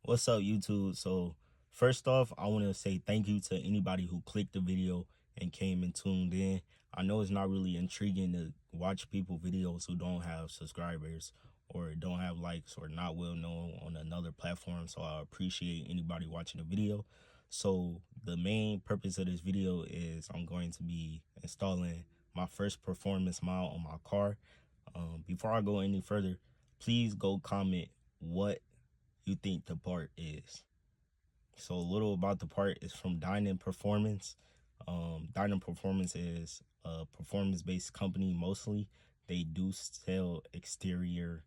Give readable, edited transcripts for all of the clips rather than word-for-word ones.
What's up, YouTube? So, first off, I want to say thank you to anybody who clicked the video and came and tuned in. I know it's not really intriguing to watch people videos who don't have subscribers or don't have likes or not well known on another platform. So I appreciate anybody watching the video. So the main purpose of this video is I'm going to be installing my first performance mount on my car. Before I go any further, please go comment what you think the part is. So a little about the part is from Dynan Performance. Dynan Performance is a performance-based company mostly. They do sell exterior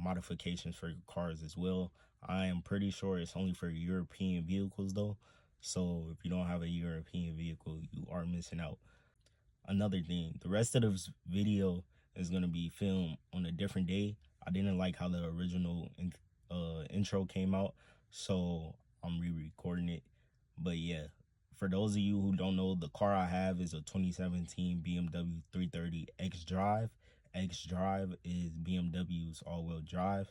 modifications for your cars as well. I am pretty sure it's only for European vehicles though. So if you don't have a European vehicle, you are missing out. Another thing, the rest of this video is going to be filmed on a different day. I didn't like how the original intro came out, so I'm re-recording it. But yeah, for those of you who don't know, the car I have is a 2017 BMW 330 X-Drive. X-Drive is BMW's all-wheel drive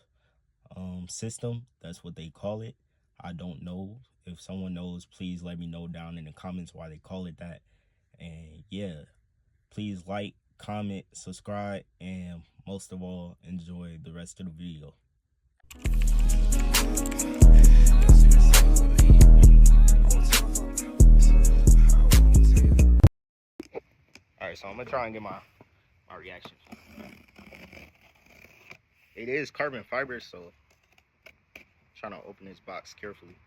system. That's what they call it. I don't know. If someone knows, please let me know down in the comments why they call it that. And yeah, please like, comment, subscribe, and most of all, enjoy the rest of the video. Alright, so I'm gonna try and get my reaction. It is carbon fiber, so I'm trying to open this box carefully.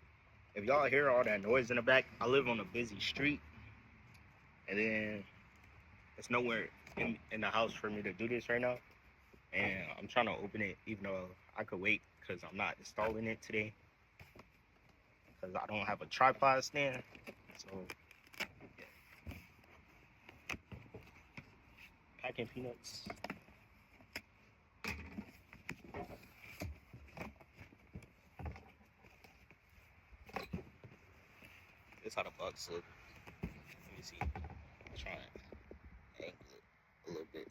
If y'all hear all that noise in the back, I live on a busy street, and then it's nowhere in the house for me to do this right now. And I'm trying to open it, even though I could wait because I'm not installing it today because I don't have a tripod stand. So yeah. Packing peanuts. This how the box look. Let me see. Try and angle it a little bit.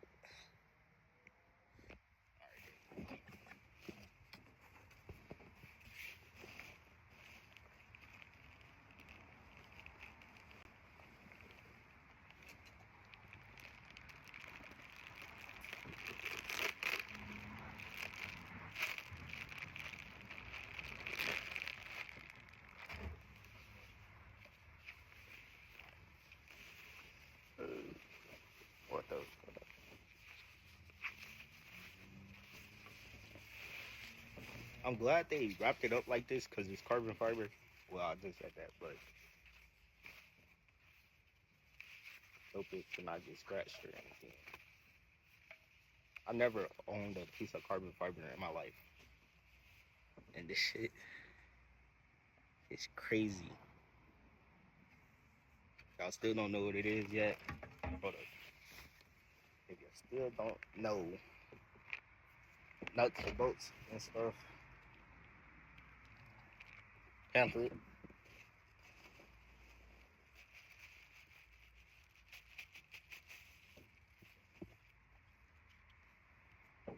What the? I'm glad they wrapped it up like this because it's carbon fiber. Well, I just said that, but hope it cannot get scratched or anything. I never owned a piece of carbon fiber in my life, and this shit is crazy. Y'all still don't know what it is yet. Hold up. If you still don't know nuts and bolts and stuff, pamphlet.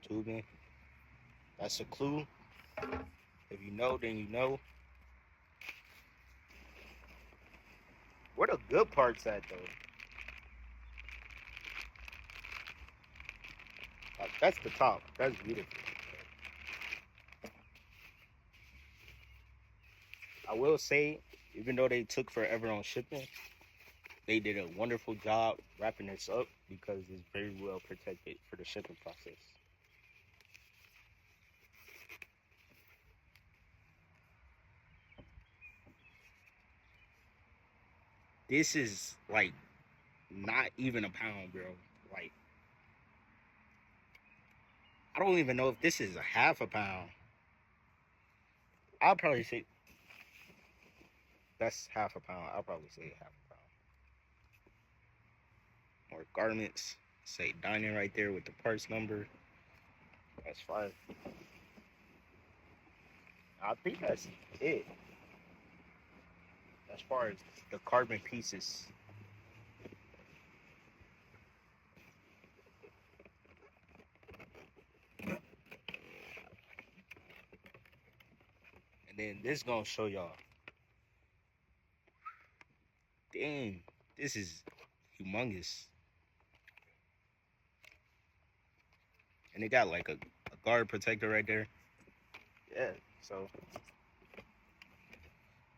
Tubing. That's a clue. If you know, then you know. Where the good parts at though? Like, that's the top. That's beautiful. I will say, even though they took forever on shipping, they did a wonderful job wrapping this up because it's very well protected for the shipping process. This is like not even a pound, bro. Like, I don't even know if this is a half a pound. I'll probably say that's half a pound. I'll probably say half a pound. More garments. Say dining right there with the parts number. That's fine. I think that's it. As far as the carbon pieces. And then this gonna show y'all. Dang, this is humongous. And it got like a guard protector right there. Yeah, so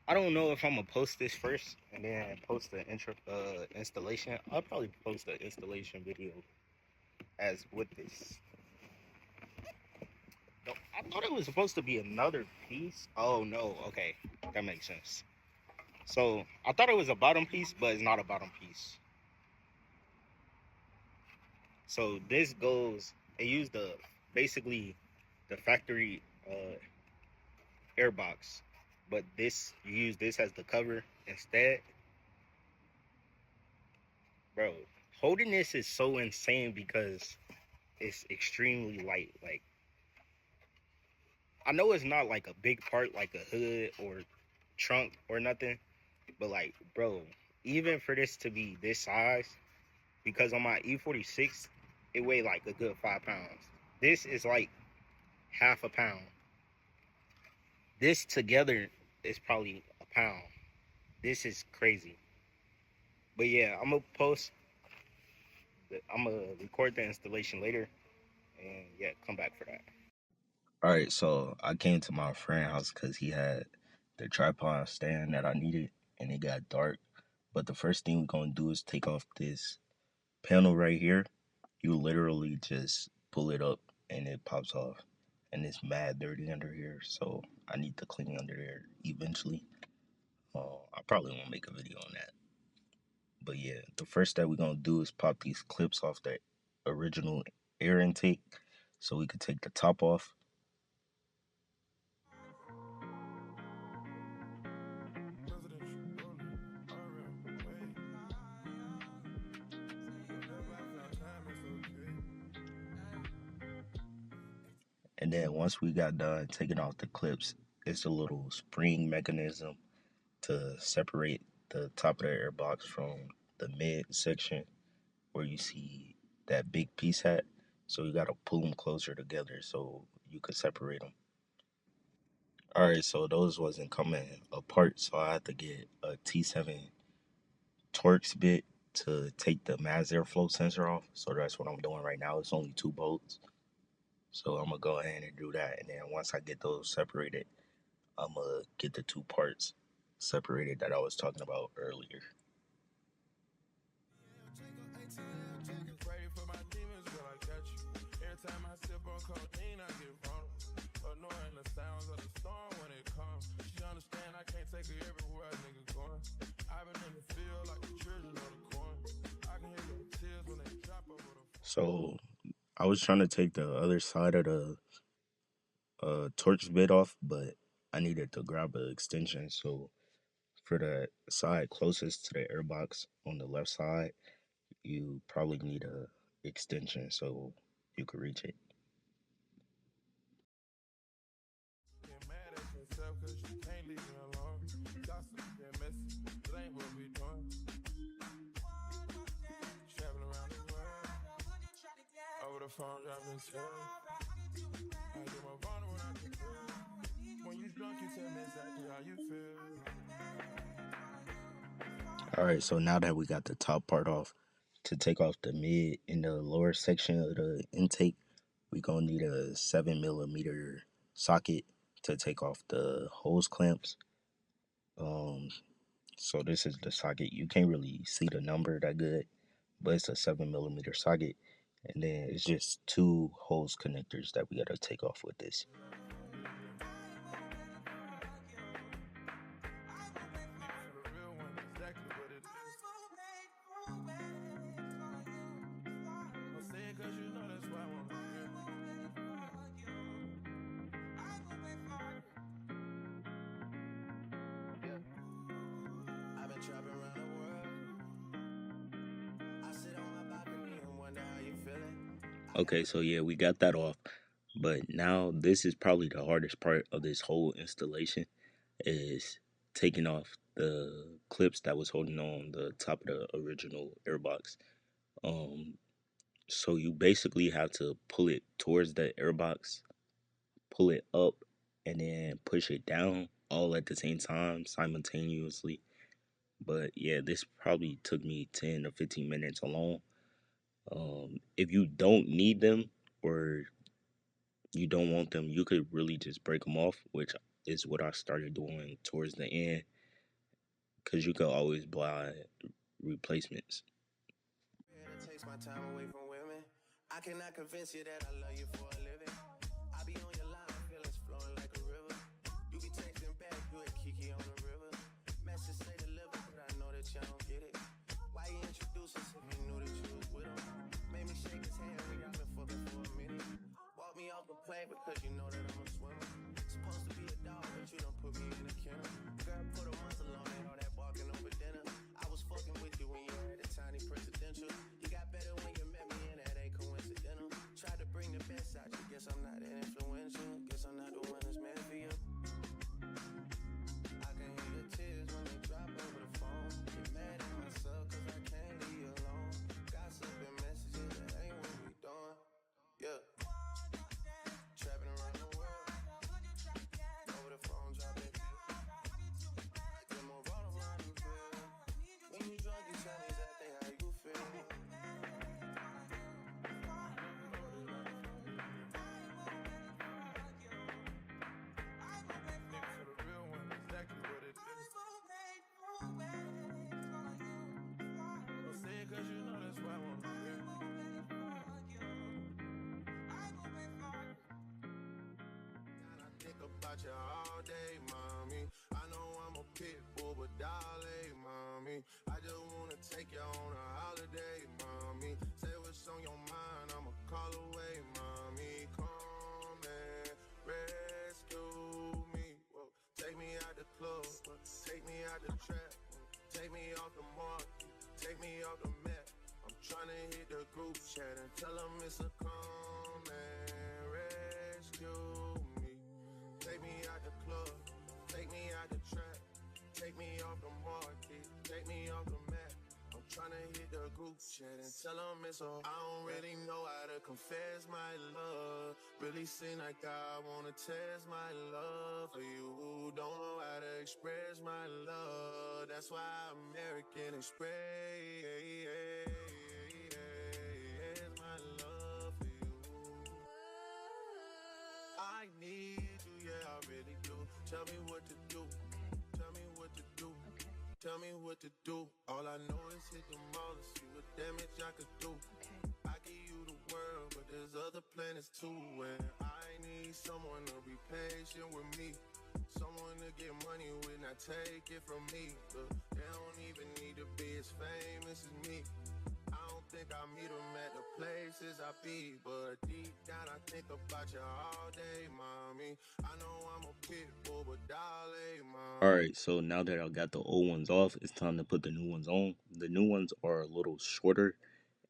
I don't know if I'm gonna post this first and then post the installation. I'll probably post the installation video as with this. No, I thought it was supposed to be another piece. Oh no, okay, that makes sense. So I thought it was a bottom piece, but it's not a bottom piece. So this goes. It used the basically the factory air box, but this you use this as the cover instead. Bro, holding this is so insane because it's extremely light. Like I know it's not like a big part like a hood or trunk or nothing, but like bro, even for this to be this size, because on my E46 it weighed like a good 5 pounds. This is like half a pound. This together is probably a pound. This is crazy. But yeah, I'm gonna post. I'm gonna record the installation later, and yeah, come back for that. All right, so I came to my friend's house because he had the tripod stand that I needed, and it got dark. But the first thing we're gonna do is take off this panel right here. You literally just pull it up, and it pops off, and it's mad dirty under here. So I need to clean under there eventually. I probably won't make a video on that. But yeah, the first step we're gonna do is pop these clips off the original air intake so we could take the top off. And then once we got done taking off the clips, it's a little spring mechanism to separate the top of the air box from the mid section where you see that big piece at. So you gotta pull them closer together so you could separate them. All right, so those wasn't coming apart, so I had to get a T7 Torx bit to take the mass airflow sensor off. So that's what I'm doing right now. It's only 2 bolts. So I'm gonna go ahead and do that. And then once I get those separated, I'm gonna get the 2 parts separated that I was talking about earlier. So I was trying to take the other side of the torch bit off, but I needed to grab an extension. So for the side closest to the airbox on the left side, you probably need a extension so you could reach it. All right, so now that we got the top part off, to take off the mid and the lower section of the intake, we gonna need a 7 millimeter socket to take off the hose clamps. Um, so this is the socket. You can't really see the number that good, but it's a 7 millimeter socket, and then it's just 2 hose connectors that we gotta take off with this. Okay, so yeah, we got that off. But now this is probably the hardest part of this whole installation is taking off the clips that was holding on the top of the original airbox. Um, so you basically have to pull it towards the airbox, pull it up, and then push it down all at the same time simultaneously. But yeah, this probably took me 10 or 15 minutes alone. If you don't need them or you don't want them, you could really just break them off, which is what I started doing towards the end, because you could always buy replacements. It takes my time away from women. I cannot convince you that I love you for a living. I be on your line, feelings flowing like a river. You be texting back, you a Kiki on the river. Message say deliver, but I know that y'all don't get it. Why you introduce us if you knew that you was with him? Made me shake his hand, we got been fucking for a minute. Walk me off the plane because you know that I'm a swimmer. Supposed to be a dog, but you done put me in a kennel. Girl, put a muzzle on it, all that barking over dinner. I was fucking with you when you had a tiny presidential. You got better when you met me, and that ain't coincidental. Tried to bring the best out you, guess I'm not that influential. Guess I'm not the one that's meant for you. I can hear your tears when they drop over the phone. Get mad at myself cause I can't leave you alone. Gossip and messages, that ain't what we doing. Yeah. Trapping around the world. Over the phone, drop it. Get more roll around the field. When you drunk, you tell me exactly how you feel. Cause you know that's why I wanna hear. I think about you all day, mommy. I know I'm a pit bull, but darling, mommy. I just wanna take you on a holiday, mommy. Say what's on your mind, I'ma call away, mommy. Come and rescue me. Whoa. Take me out the club, take me out the trap, take me off the mark, take me off the map. I'm tryna hit the group chat and tell them it's a come and rescue me. Take me out the club, take me out the trap, take me off the market, take me off the map. I'm tryna hit the group chat and tell them it's all. I don't really know how to confess my love. Really seem like I wanna test my love for you. Don't know how to express my love. That's why American Express my love for you. I need you, yeah, I really do. Tell me what to do. Tell me what to do. Okay. Tell me what to do. All I know is hit the mall and see what damage I could do. Okay. I give you the world, but there's other planets too. And I need someone to be patient with me. Someone to get money with, not take it from me. Look, they don't even need to be as famous as me. I don't think I meet them at the places I be, but deep down I think about you all day, mommy. I know I'm a pit bull, but darling, mommy. Alright, so now that I got the old ones off, it's time to put the new ones on. The new ones are a little shorter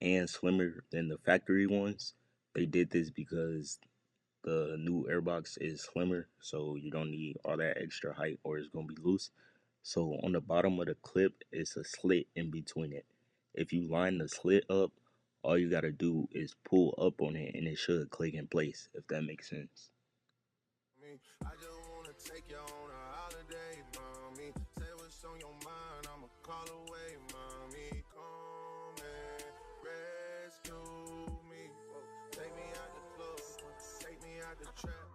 and slimmer than the factory ones. They did this because the new airbox is slimmer, so you don't need all that extra height or it's going to be loose. So on the bottom of the clip, it's a slit in between it. If you line the slit up, all you got to do is pull up on it and it should click in place, if that makes sense. I just wanna take you on a holiday, mommy. Say what's on your mind, I'ma call away, mommy. Come and rescue me. Whoa. Take me out the club, take me out the trap,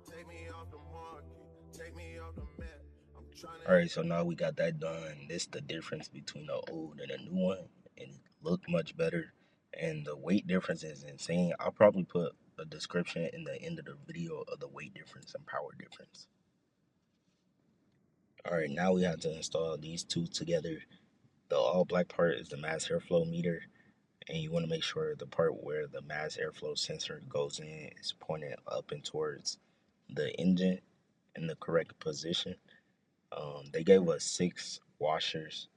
take me off the market, take me off the map. I'm trying to. Alright, so now we got that done. This the difference between the old and the new one, and it looked much better. And the weight difference is insane. I'll probably put a description in the end of the video of the weight difference and power difference. Alright, now we have to install these two together. The all black part is the mass airflow meter, and you want to make sure the part where the mass airflow sensor goes in is pointed up and towards the engine in the correct position. They gave us 6 washers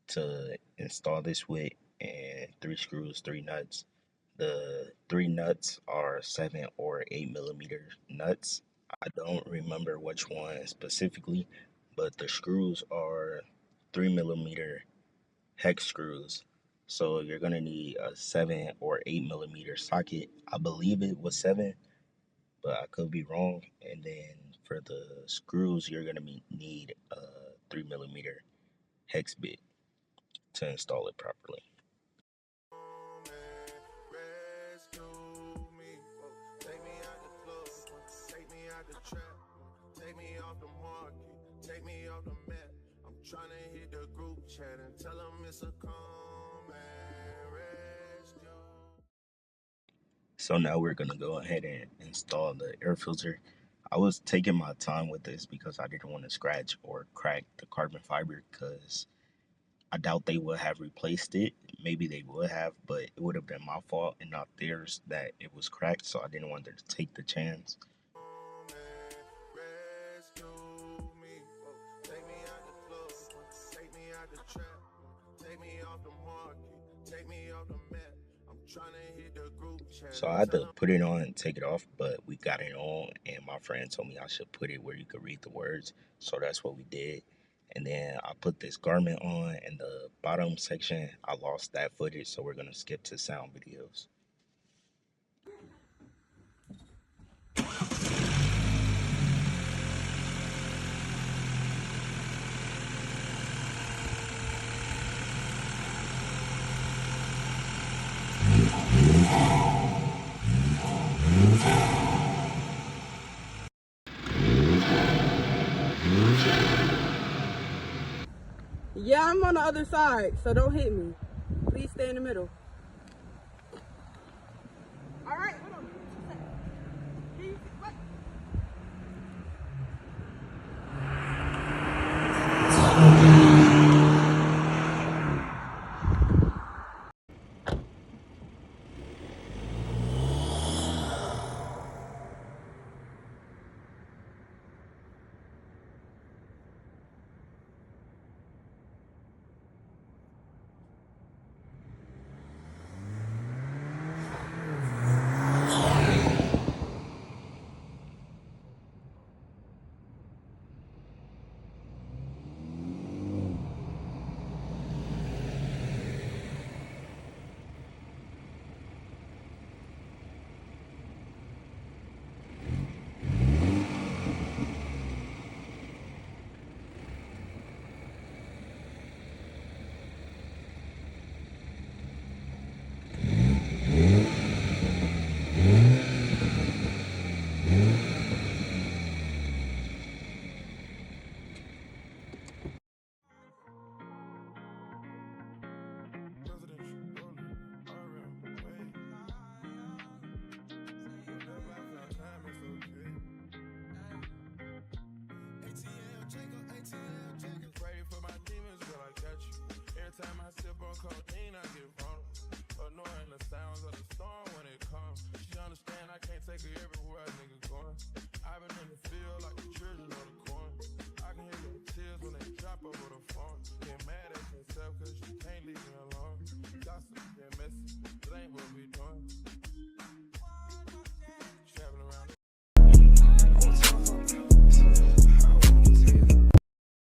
to install this with, and 3 screws, 3 nuts. The 3 nuts are 7 or 8 millimeter nuts. I don't remember which one specifically, but the screws are 3 millimeter hex screws. So you're gonna need a 7 or 8 millimeter socket. I believe it was 7, but I could be wrong. And then for the screws, you're gonna need a 3mm hex bit to install it properly. Rescue me. Take me out the club. Take me out the trap. Take me off the market. Take me off the map. I'm trying to hit the group chat and tell them it's a come and rescue. So now we're gonna go ahead and install the air filter. I was taking my time with this because I didn't want to scratch or crack the carbon fiber, because I doubt they would have replaced it. Maybe they would have, but it would have been my fault and not theirs that it was cracked, so I didn't want them to take the chance. Rescue me. Take me out the club. Take me out the trap. Take me off the market. Take me off the map. I'm trying to hit the group chat. So I had to put it on and take it off, but we got it on, and my friend told me I should put it where you could read the words. So that's what we did. And then I put this garment on, and the bottom section, I lost that footage, so we're gonna skip to sound videos. Yeah, I'm on the other side, so don't hit me. Please stay in the middle. All right, hold on. Can you, what? Time I sip on cocaine, I get vulnerable. Annoying the sounds of the storm when it comes. She understand I can't take her everywhere, nigga.